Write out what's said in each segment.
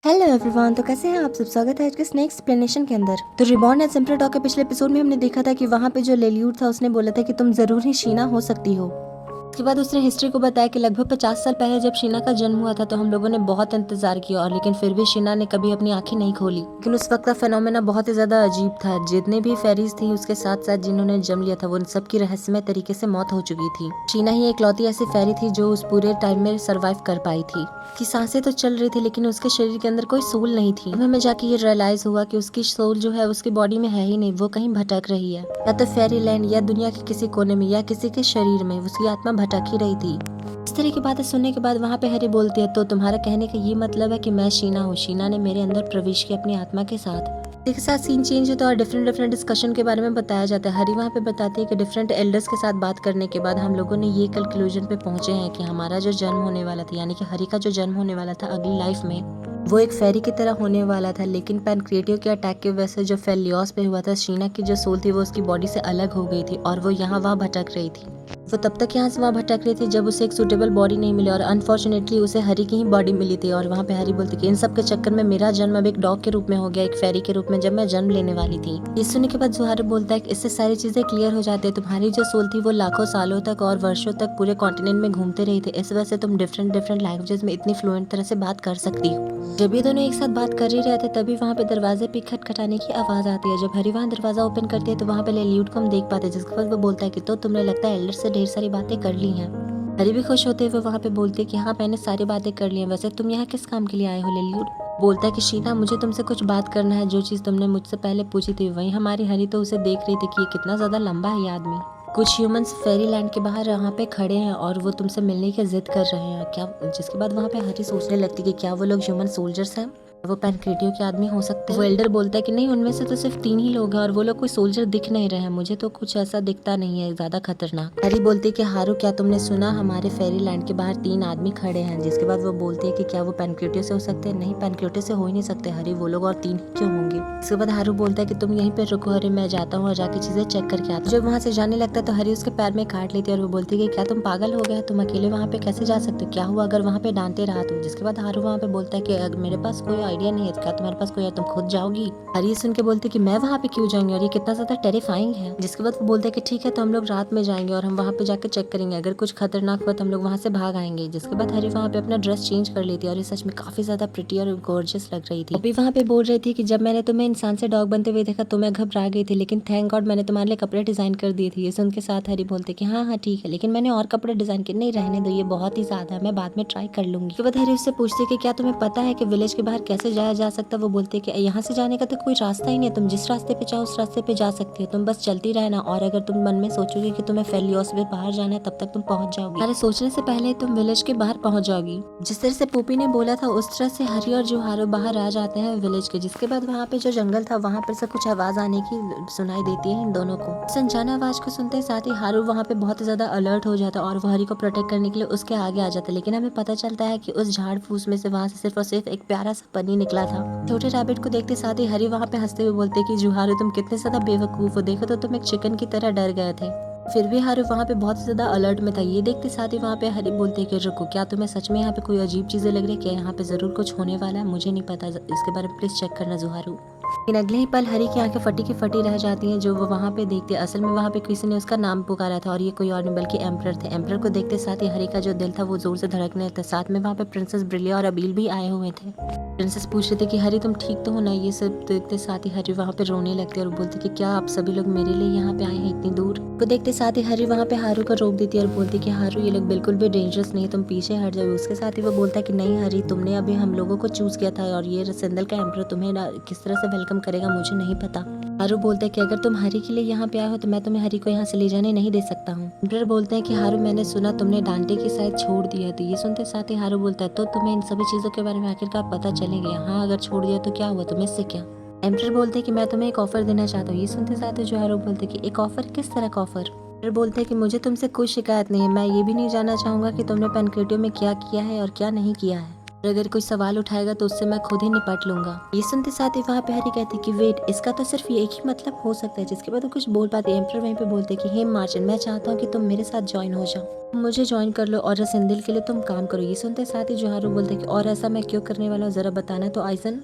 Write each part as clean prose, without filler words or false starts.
Hello everyone, तो कैसे हैं आप सब। स्वागत है आज के स्नेक एक्सप्लेनेशन के अंदर। तो रिबॉर्न एंड सिम्पली टॉक के पिछले एपिसोड में हमने देखा था कि वहाँ पे जो लेलियूट था उसने बोला था कि तुम जरूर ही शीना हो सकती हो। उसके बाद उसने हिस्ट्री को बताया कि लगभग 50 साल पहले जब शीना का जन्म हुआ था तो हम लोगों ने बहुत इंतजार किया और लेकिन फिर भी शीना ने कभी अपनी आंखें नहीं खोली। लेकिन उस वक्त का फेनोमेना बहुत ही ज्यादा अजीब था। जितने भी फेरीज थी उसके साथ साथ जिन्होंने जन्म लिया था वो उन सबकी रहस्यमय तरीके से मौत हो चुकी थी। शीना ही एकलौती ऐसी फेरी थी जो उस पूरे टाइम में सर्वाइव कर पाई थी। उसकी सांसें तो चल रही थी लेकिन उसके शरीर के अंदर कोई सोल नहीं थी। हमें जाके ये रियलाइज हुआ कि उसकी सोल जो है उसकी बॉडी में है ही नहीं, वो कहीं भटक रही है, या तो फेरी लैंड या दुनिया के किसी कोने में या किसी के शरीर में उसकी आत्मा भटक ही रही थी। इस तरह की बातें सुनने के बाद वहाँ पे हैरी बोलती है, तो तुम्हारा कहने का ये मतलब है कि मैं शीना हूँ। शीना ने मेरे अंदर प्रवेश किया अपनी आत्मा के साथ। एक साथ सीन चेंज होता है और डिफरेंट डिस्कशन के बारे में बताया जाता है। हरी वहाँ पे बताती है कि डिफरेंट एल्डर्स के साथ बात करने के बाद हम लोगों ने ये कंक्लूजन पे पहुंचे हैं कि हमारा जो जन्म होने वाला था, यानी कि हरी का जो जन्म होने वाला था अगली लाइफ में, वो एक फेरी की तरह होने वाला था। लेकिन पैनक्रिएटिव के अटैक की वजह से जो फेलियोस पे हुआ था, शीना की जो सोल थी वो उसकी बॉडी से अलग हो गई थी और वो यहाँ वहाँ भटक रही थी। वो तब तक यहाँ से वहाँ भटक रही थी जब उसे एक सूटेबल बॉडी नहीं मिली और अनफॉर्चुनेटली उसे हरी की ही बॉडी मिली थी। और वहाँ पे हरी बोलती कि इन सब के चक्कर में मेरा जन्म अब एक डॉग के रूप में हो गया, एक फेरी के रूप में, जब मैं जन्म लेने वाली थी। ये सुनने के बाद जुहारू बोलता है कि इससे सारी चीजें क्लियर हो जाती है। तुम्हारी जो सोल थी वो लाखों सालों तक और वर्षों तक पूरे कॉन्टिनेंट में घूमते रही थे, इस वजह से तुम डिफरेंट लैंग्वेजेस में इतनी फ्लुएंट तरह से बात कर सकती हो। जब ये दोनों एक साथ बात कर ही रहे थे तभी वहाँ पे दरवाजे पे खटखटाने की आवाज आती है। जब हरी वहाँ दरवाजा ओपन करती है तो वहाँ पे लेलियूट को हम देख पाते हैं, जिसके बाद वो बोलता है कि तो तुमने लगता है एल्डर से ढेर सारी बातें कर ली हैं। हरी भी खुश होते हुए वहाँ पे बोलती है कि हाँ, मैंने सारी बातें कर ली हैं। वैसे तुम यहाँ किस काम के लिए आए हो? लेलियूट बोलता है कि शीना, मुझे तुमसे कुछ बात करना है। जो चीज तुमने मुझसे पहले पूछी थी। वहीं हमारी हरी तो उसे देख रही थी कि ये कितना ज्यादा लंबा है ये आदमी। कुछ ह्यूमंस फेरी लैंड के बाहर यहाँ पे खड़े हैं और वो तुमसे मिलने की जिद कर रहे हैं क्या? जिसके बाद वहाँ पे हरी सोचने लगती है कि क्या वो लोग ह्यूमन सोल्जर्स हैं, वो पैनक्रिएटिव के आदमी हो सकते हैं। वो एल्डर बोलता है कि नहीं, उनमें से तो सिर्फ 3 ही लोग हैं और वो लोग कोई सोल्जर दिख नहीं रहे हैं। मुझे तो कुछ ऐसा दिखता नहीं है ज्यादा खतरनाक। हरी बोलती है कि हारू, क्या तुमने सुना, हमारे फेरी लैंड के बाहर 3 आदमी खड़े हैं। जिसके बाद वो बोलती है कि क्या वो पैनक्रिएटिव से हो सकते हैं? नहीं, पैनक्रिएटिव से हो ही नहीं सकते हरी, वो लोग और 3 ही क्यों होंगे? इसके बाद हारू बोलता है कि तुम यहीं पे रुको हरी, मैं जाता हूँ और जाके चीजें चेक करके आता हूँ। जब वहाँ से जाने लगता है तो हरी उसके पैर में काट लेती है और वो बोलती है कि क्या तुम पागल हो गए? तुम अकेले वहाँ पे कैसे जा सकते हो? क्या हुआ अगर वहाँ पे डांटे रहा तो? जिसके बाद हारू वहाँ पे बोलता है कि मेरे पास कोई आइडिया नहीं है, क्या तुम्हारे पास कोई है? तुम खुद जाओगी? हरी सुन के बोलती कि मैं वहाँ पे क्यों जाऊंगी और ये कितना ज्यादा टेरिफाइंग है। जिसके बाद वो बोलते हैं कि ठीक है, तो हम लोग रात में जाएंगे और हम वहाँ पे जाकर चेक करेंगे, अगर कुछ खतरनाक हुआ तो हम लोग वहाँ से भाग आएंगे। जिसके बाद हरी वहाँ पे अपना ड्रेस चेंज कर लेती है और ये सच में काफी ज्यादा प्रिटी और गॉर्जियस लग रही थी। अभी वहाँ पे बोल रही थी कि जब मैंने तुम्हें इंसान से डॉग बनते हुए देखा तो मैं घबरा गई थी, लेकिन थैंक गॉड मैंने तुम्हारे लिए कपड़े डिजाइन कर दिए थे। ये सुन के साथ हरी बोलते कि हाँ हाँ ठीक है, लेकिन मैंने और कपड़े डिजाइन किए। नहीं, रहने दो, ये बहुत ही ज्यादा है, मैं बाद में ट्राई कर लूंगी। उसके बाद हरी उससे पूछती कि क्या तुम्हें पता है कि विलेज के बाहर कैसे जाया जा सकता? वो बोलते कि यहाँ से जाने का तो कोई रास्ता ही नहीं है, तुम जिस रास्ते पे चाहो उस रास्ते पे जा सकती हो, तुम बस चलती रहना और अगर तुम मन में सोचोगे कि तुम्हें फेलियोस में बाहर जाना है तब तक तुम पहुंच जाओगी। अरे सोचने से पहले ही तुम विलेज के बाहर पहुंच जाओगी। जिस तरह से पोपी ने बोला था उस तरह से हरी और जुहारू बाहर आ जाते हैं विलेज के। जिसके बाद वहाँ पे जो जंगल था वहाँ पर से कुछ आवाज आने की सुनाई देती है इन दोनों को। अनजाने आवाज को सुनते साथ ही हारू वहाँ पे बहुत ज्यादा अलर्ट हो जाता है और वो हरी को प्रोटेक्ट करने के लिए उसके आगे आ जाता है। लेकिन हमें पता चलता है कि उस झाड़ फूस में से वहाँ से सिर्फ और सिर्फ एक प्यारा सा पन्नी निकला था। छोटे रैबिट को देखते साथ ही हरी वहाँ पे हंसते हुए बोलते कि जुहारू, तुम कितने ज्यादा बेवकूफ हो, देखो तो तुम एक चिकन की तरह डर गए थे। फिर भी हारू वहाँ पे बहुत ज्यादा अलर्ट में था। ये देखते साथ ही वहाँ पे हरी बोलते कि रुको, क्या तुम्हें सच में यहाँ पे कोई अजीब चीजें लग रही है? क्या यहाँ पे जरूर कुछ होने वाला है? मुझे नहीं पता, इसके बारे में प्लीज चेक करना जुहारू। लेकिन अगले ही पल हरी की आंखें फटी की फटी रह जाती हैं जो वो वहाँ पे देखते। असल में वहाँ पे किसी ने उसका नाम पुकारा था और ये कोई और नहीं बल्कि एम्परर थे। एम्परर को देखते साथ ही हरी का जो दिल था वो जोर से धड़कने लगता। साथ में वहाँ पे प्रिंसेस ब्रिलिया और अबील भी आए हुए थे। प्रिंसेस पूछ रहे थे कि हरी तुम ठीक तो हो ना? ये सब देखते साथ ही हरी वहाँ पे रोने लगती है और बोलती कि क्या आप सभी लोग मेरे लिए यहाँ पे आए हैं इतनी दूर? वो देखते साथ ही हरी वहाँ पे हारू को रोक देती है और बोलती कि हारू, ये लोग बिल्कुल भी डेंजरस नहीं है, तुम पीछे हट जाओ। उसके साथ ही वो बोलता है कि नहीं हरी, तुमने अभी हम लोगों को चूज किया था और ये रसेंदल का एम्परर तुम्हें किस तरह से वेलकम करेगा मुझे नहीं पता। हारू बोलता है कि अगर तुम हरी के लिए यहाँ पे आए हो तो मैं तुम्हें हरी को यहाँ से ले जाने नहीं दे सकता हूँ। एम्परर बोलते हैं कि हारू, मैंने सुना तुमने डांटे की शायद छोड़ दिया है। तो ये सुनते साथ ही हारू बोलता है तो तुम्हें इन सभी चीजों के बारे में आखिरकार पता चलेगा? हाँ, अगर छोड़ दिया तो क्या हुआ, तुम्हें इससे क्या? एम्परर बोलते हैं कि मैं तुम्हें एक ऑफर देना चाहता हूँ। ये सुनते साथ ही जो हारू बोलते हैं कि एक ऑफर? किस तरह का ऑफर? एम्परर बोलते हैं कि मुझे तुमसे कोई शिकायत नहीं है, मैं ये भी नहीं जानना चाहूंगा कि तुमने पैनक्रिएटिव में क्या किया है और क्या नहीं किया है। और अगर कोई सवाल उठाएगा तो उससे मैं खुद ही निपट लूंगा। ये सुनते साथ ही वहाँ पे हरी कहती कि वेट, इसका तो सिर्फ एक ही मतलब हो सकता है। जिसके बाद वो कुछ बोल पाती। एम्पर वहीं पे बोलते कि हे मार्जिन, मैं चाहता हूँ कि तुम मेरे साथ ज्वाइन हो जाओ, मुझे ज्वाइन कर लो और सिंदिल के लिए तुम काम करो। ये सुनते साथ ही जोहारू बोलते कि और ऐसा मैं क्यों करने वाला हूँ, जरा बताना। तो आइजन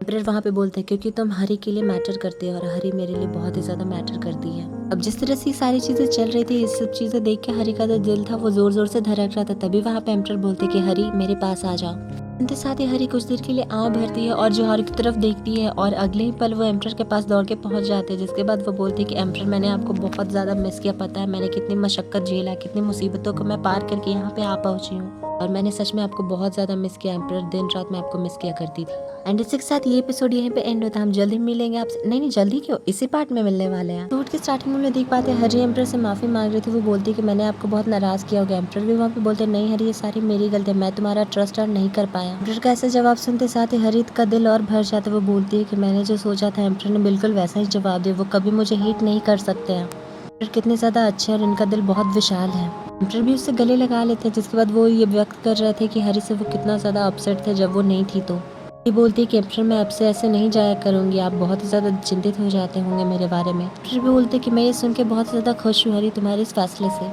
एम्परर वहाँ पे बोलते हैं क्योंकि तुम हरी के लिए मैटर करती है और हरी मेरे लिए बहुत ही ज्यादा मैटर करती है। अब जिस तरह से ये सारी चीजें चल रही थी, इस सब चीजें देख के हरी का जो दिल था वो जोर जोर से धड़क रहा था। तभी वहाँ पे एम्परर बोलते कि हरी मेरे पास आ जाओ। उनके साथ ही हरी कुछ देर के लिए आँख भरती है और जोहारू की तरफ देखती है और अगले ही पल वो एम्परर के पास दौड़ के पहुंच जाते हैं। जिसके बाद वो बोलती है कि एम्परर, मैंने आपको बहुत ज्यादा मिस किया, पता है मैंने कितनी मशक्कत झेला, कितनी मुसीबतों को मैं पार करके यहाँ पे आ पहुंची हूँ और मैंने सच में आपको बहुत ज्यादा मिस किया एम्परर, दिन रात मैं आपको मिस किया करती थी। एंड इसके साथ ये एपिसोड यहीं पे एंड होता है। हम जल्दी मिलेंगे आपसे, नहीं जल्दी क्यों, इसी पार्ट में मिलने वाले हैं। एपिसोड के स्टार्टिंग में देख पाते हैं हरी एम्परर से माफी मांग रही थी। वो बोलती है कि मैंने आपको बहुत नाराज किया होगा। एम्परर भी वहाँ पे बोलते हैं नहीं हरी, ये सारी मेरी गलती है, मैं तुम्हारा ट्रस्ट अर्न नहीं कर पाया। एम्परर का ऐसा जवाब सुनते साथ ही हरी का दिल और भर जाता है। वो बोलती है कि मैंने जो सोचा था एम्परर ने बिल्कुल वैसा ही जवाब दिया, वो कभी मुझे हिट नहीं कर सकते हैं। एम्परर कितने ज्यादा अच्छे और इनका दिल बहुत विशाल है। एम्परर भी उससे गले लगा लेते हैं। जिसके बाद वो ये व्यक्त कर रहे थे कि हरी से वो कितना ज्यादा अपसेट थे जब वो नहीं थी। तो ये बोलती है कि एम्परर, मैं आपसे ऐसे नहीं जाया करूंगी, आप बहुत ही ज्यादा चिंतित हो जाते होंगे मेरे बारे में। एम्परर भी बोलते कि मैं ये सुन के बहुत ज्यादा खुश हूँ हरी तुम्हारे इस फैसले से।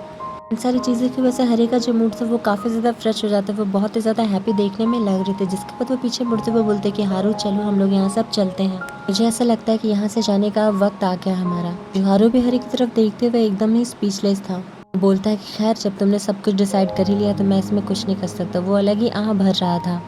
इन सारी चीज़ों की वजह से हरी का जो मूड था वो काफ़ी ज़्यादा फ्रेश हो जाता है। वो बहुत ही ज़्यादा हैप्पी देखने में लग रहे थे। जिसके बाद वो पीछे मुड़ते हुए बोलते कि हारू चलो हम लोग यहाँ सब चलते हैं, मुझे ऐसा लगता है कि यहाँ से जाने का वक्त आ गया हमारा। हारू भी हरी की तरफ देखते हुए एकदम ही स्पीचलेस था। बोलता है कि खैर जब तुमने सब कुछ डिसाइड कर ही लिया तो मैं इसमें कुछ नहीं कर सकता। वो अलग ही आह भर रहा था।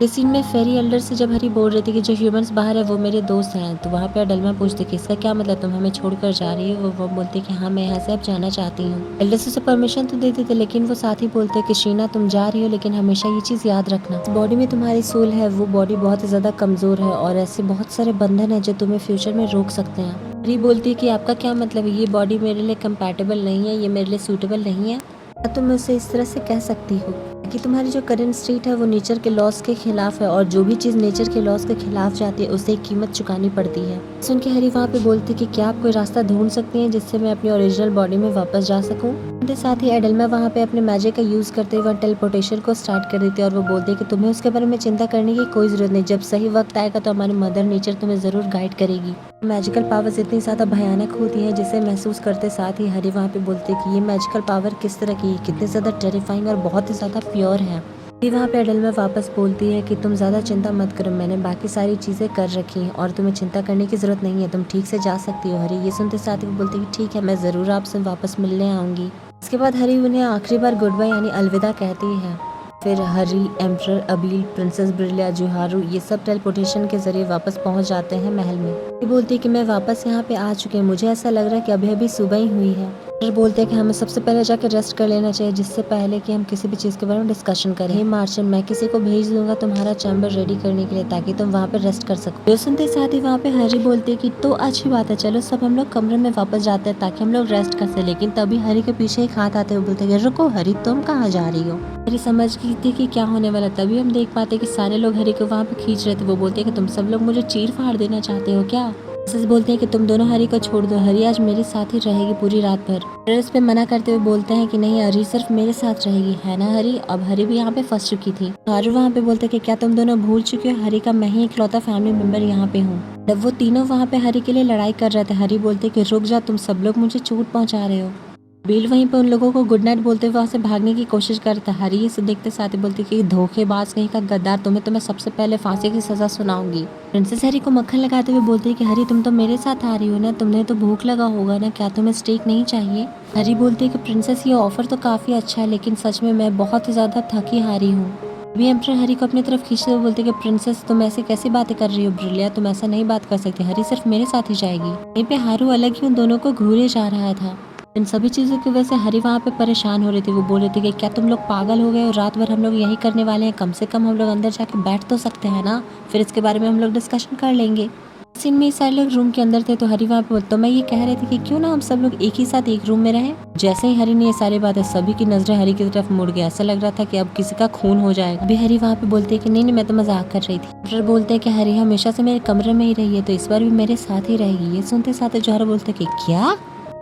इस सीन में फेरी एल्डर से जब हरी बोल रही थी कि जो ह्यूमंस बाहर है वो मेरे दोस्त हैं, तो वहाँ पे अडल्मा पूछती कि इसका क्या मतलब, तुम हमें छोड़कर जा रही हो। वो बोलती कि हाँ मैं यहाँ से अब जाना चाहती हूँ। एल्डर से परमिशन तो देते थे लेकिन वो साथ ही बोलते कि शीना तुम जा रही हो लेकिन हमेशा ये चीज़ याद रखना, बॉडी में तुम्हारी सोल है, वो बॉडी बहुत ही ज्यादा कमजोर है और ऐसे बहुत सारे बंधन है जो तुम्हें फ्यूचर में रोक सकते हैं। हरी बोलती है कि आपका क्या मतलब है, ये बॉडी मेरे लिए कंपैटिबल नहीं है, ये मेरे लिए सूटेबल नहीं है। क्या तुम उसे इस तरह से कह सकती हो कि तुम्हारी जो करंट स्टेट है वो नेचर के लॉस के खिलाफ है और जो भी चीज नेचर के लॉस के खिलाफ जाती है उसे एक कीमत चुकानी पड़ती है। सुन के हरी वहाँ पे बोलती कि क्या आप कोई रास्ता ढूंढ सकती हैं जिससे मैं अपनी ओरिजिनल बॉडी में वापस जा सकूं। उनके साथ ही एडल्मा वहाँ पे अपने मैजिक का यूज करते हुए टेलीपोर्टेशन को स्टार्ट कर देती है और वो बोलती है कि तुम्हें उसके बारे में चिंता करने की कोई जरूरत नहीं, जब सही वक्त आएगा तो हमारी मदर नेचर तुम्हें जरूर गाइड करेगी। मैजिकल पावर्स इतनी ज्यादा भयानक होती है जिसे महसूस करते साथ ही हरी वहाँ पे बोलते कि ये मैजिकल पावर किस तरह की है, कितनी ज्यादा टेरिफाइंग और बहुत ही ज्यादा प्योर है। फिर वहाँ पे एडल्मा वापस बोलती है कि तुम ज्यादा चिंता मत करो, मैंने बाकी सारी चीजें कर रखी हैं और तुम्हें चिंता करने की जरूरत नहीं है, तुम ठीक से जा सकती हो। हरी ये सुनते साथ ही वो बोलती है कि ठीक है मैं जरूर आपसे वापस मिलने आऊंगी। इसके बाद हरी उन्हें आखिरी बार गुड बाय यानी अलविदा कहती है। फिर हरी, एम्परर, अबील, प्रिंसेस ब्रिलिया, जोहारू ये सब टेलीपोर्टेशन के जरिए वापस पहुंच जाते हैं महल में। ये बोलती है कि मैं वापस यहाँ पे आ चुकी हूँ, मुझे ऐसा लग रहा है कि अभी अभी सुबह ही हुई है। फिर बोलते हैं कि हमें सबसे पहले जाकर रेस्ट कर लेना चाहिए जिससे पहले कि हम किसी भी चीज के बारे में डिस्कशन करें। हे मार्शन, मैं किसी को भेज दूंगा तुम्हारा चैम्बर रेडी करने के लिए ताकि तुम वहाँ पे रेस्ट कर सको। ये सुनते साथ ही वहाँ पे हरी बोलती है कि तो अच्छी बात है, चलो सब हम लोग कमरे में वापस जाते हैं ताकि हम लोग रेस्ट कर सके। लेकिन तभी हरी के पीछे एक हाथ आते हुए बोलते हैं रुको हरी, तुम कहाँ जा रही हो। हरी समझ गई थी कि क्या होने वाला। तभी हम देख पाते कि सारे लोग हरी को वहाँ पे खींच रहे थे। वो बोलते हैं कि तुम सब लोग मुझे चीर फाड़ देना चाहते हो क्या। सच बोलते हैं कि तुम दोनों हरी को छोड़ दो, हरी आज मेरे साथ ही रहेगी पूरी रात भर। इस पे मना करते हुए बोलते हैं कि नहीं हरी सिर्फ मेरे साथ रहेगी, है ना हरी। अब हरी भी यहाँ पे फंस चुकी थी। हारू वहाँ पे बोलते कि क्या तुम दोनों भूल चुके हो, हरी का मैं ही इकलौता फैमिली मेंबर यहाँ पे हूँ। जब वो तीनों वहाँ पे हरी के लिए लड़ाई कर रहे थे, हरी बोलते कि रुक जा, तुम सब लोग मुझे चोट पहुँचा रहे हो। बील वहीं पे उन लोगों को गुड नाइट बोलते हुए वहाँ से भागने की कोशिश करता। हरी इसे देखते साथ ही बोलती कि धोखेबाज कहीं का गद्दार, तुम्हें तो मैं सबसे पहले फांसी की सजा सुनाऊंगी। प्रिंसेस हरी को मक्खन लगाते हुए बोलती है कि हरी तुम तो मेरे साथ आ रही हो ना, तुमने तो भूख लगा होगा ना, क्या तुम्हें स्टेक नहीं चाहिए। हरी बोलती है कि प्रिंसेस ये ऑफर तो काफी अच्छा है लेकिन सच में मैं बहुत ही ज्यादा थकी हारी हूँ। भी एम्परर हरी को अपनी तरफ खींचते हुए बोलते कि प्रिंसेस तुम ऐसे कैसी बातें कर रही हो ब्रिलिया, तुम ऐसा नहीं बात कर सकती, हरी सिर्फ मेरे साथ ही जाएगी। यहीं पे हारू अलग ही उन दोनों को घूरे जा रहा था। इन सभी चीज़ों की वजह से हरी वहाँ पे परेशान हो रही थी। वो बोल रही थी कि क्या तुम लोग पागल हो गए और रात भर हम लोग यही करने वाले हैं, कम से कम हम लोग अंदर जाके बैठ तो सकते हैं ना, फिर इसके बारे में हम लोग डिस्कशन कर लेंगे। सीन में सारे लोग रूम के अंदर थे तो हरी वहाँ पे तो मैं ये कह रही थी कि क्यों ना हम सब लोग एक ही साथ एक रूम में रहें। जैसे ही हरी ने ये सारी बातें, सभी की नजरें हरी की तरफ मुड़ गई। ऐसा लग रहा था कि अब किसी का खून हो जाएगा। अभी हरी वहाँ पे बोलते है कि नहीं मैं तो मजाक कर रही थी। फिर बोलते है कि हरी हमेशा से मेरे कमरे में ही रही है तो इस बार भी मेरे साथ ही रहेगी। ये सुनते साथ जोहरा बोलते कि क्या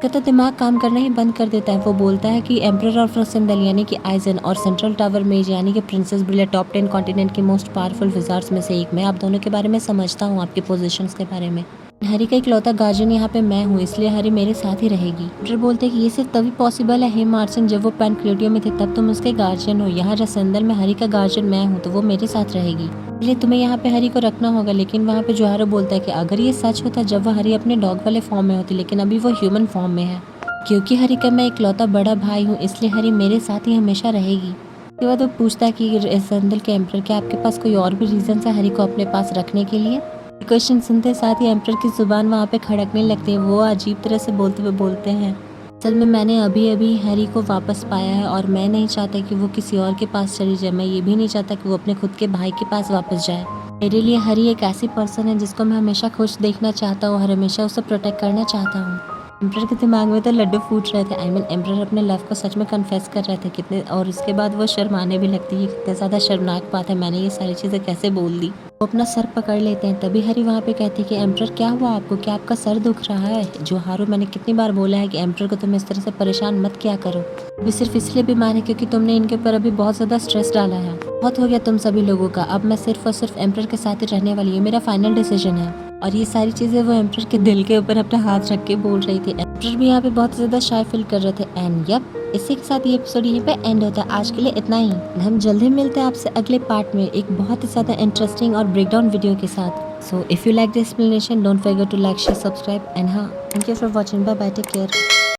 का तो दिमाग काम करना ही बंद कर देता है। वो बोलता है कि एम्परर ऑफ रसेंडल यानी कि आइजन और सेंट्रल टावर मेज यानी कि प्रिंसेस ब्रिलिया टॉप 10 कॉन्टिनेंट के मोस्ट पावरफुल विजार्ड्स में से एक। मैं आप दोनों के बारे में समझता हूँ, आपके पोजीशंस के बारे में। हरी का इकलौता गार्जियन यहाँ पे मैं हूँ, इसलिए हरी मेरे साथ ही रहेगी। एम्परर बोलते हैं कि ये सिर्फ तभी पॉसिबल है हे मार्सन, जब वो पैनक्लेडियो में थे तब तुम उसके गार्जियन हो। यहाँ रसेंडल में हरी का गार्जियन मैं हूँ, तो वो मेरे साथ रहेगी, इसलिए तुम्हें यहाँ पे हरी को रखना होगा। लेकिन वहाँ पे जोहारो बोलता है कि अगर ये सच होता जब वो हरी अपने डॉग वाले फॉर्म में होती, लेकिन अभी वो ह्यूमन फॉर्म में है। क्योंकि हरी का मैं इकलौता बड़ा भाई हूँ, इसलिए हरी मेरे साथ ही हमेशा रहेगी। उसके बाद वो पूछता है कि रसेंडल के एम्परर, क्या आपके पास कोई और भी रीजन है हरी को अपने पास रखने के लिए? क्वेश्चन सुनते साथ ही एम्परर की जुबान वहाँ पे खड़कने लगती है। वो अजीब तरह से बोलते हुए बोलते हैं, असल में मैंने अभी अभी हरी को वापस पाया है और मैं नहीं चाहता कि वो किसी और के पास चली जाए। मैं ये भी नहीं चाहता कि वो अपने खुद के भाई के पास वापस जाए। मेरे लिए हरी एक ऐसी पर्सन है जिसको मैं हमेशा खुश देखना चाहता हूँ और हमेशा उसे प्रोटेक्ट करना चाहता हूँ। एम्परर के दिमाग में तो लड्डू फूट रहे थे। एम्परर अपने लव को सच में कन्फेस कर रहे थे कितने, और उसके बाद वो शर्माने भी लगती है। कितने ज़्यादा शर्मनाक बात है, मैंने ये सारी चीज़ें कैसे बोल दी। वो अपना सर पकड़ लेते हैं। तभी हरी वहाँ पे कहती है कि एम्परर क्या हुआ आपको, क्या आपका सर दुख रहा है? जोहारो, मैंने कितनी बार बोला है कि एम्परर को तुम इस तरह से परेशान मत किया करो। अभी सिर्फ इसलिए बीमार है क्योंकि तुमने इनके ऊपर अभी बहुत ज़्यादा स्ट्रेस डाला है। बहुत हो गया तुम सभी लोगों का, अब मैं सिर्फ और सिर्फ एम्परर के साथ ही रहने वाली हूँ, मेरा फाइनल डिसीजन है। और ये सारी चीज़ें वो एम्परर के दिल के ऊपर अपना हाथ रख के बोल रही थी। एम्परर भी यहाँ पे बहुत ज़्यादा शाय फील कर रहे थे। एंड यप, इसी के साथ ये एपिसोड यहीं पे एंड होता है। आज के लिए इतना ही। हम जल्द ही मिलते हैं आपसे अगले पार्ट में एक बहुत ही ज़्यादा इंटरेस्टिंग और ब्रेकडाउन वीडियो के साथ। So if you like the explanation, don't forget to like, share, subscribe and हाँ, thank you for watching. Bye bye, take care.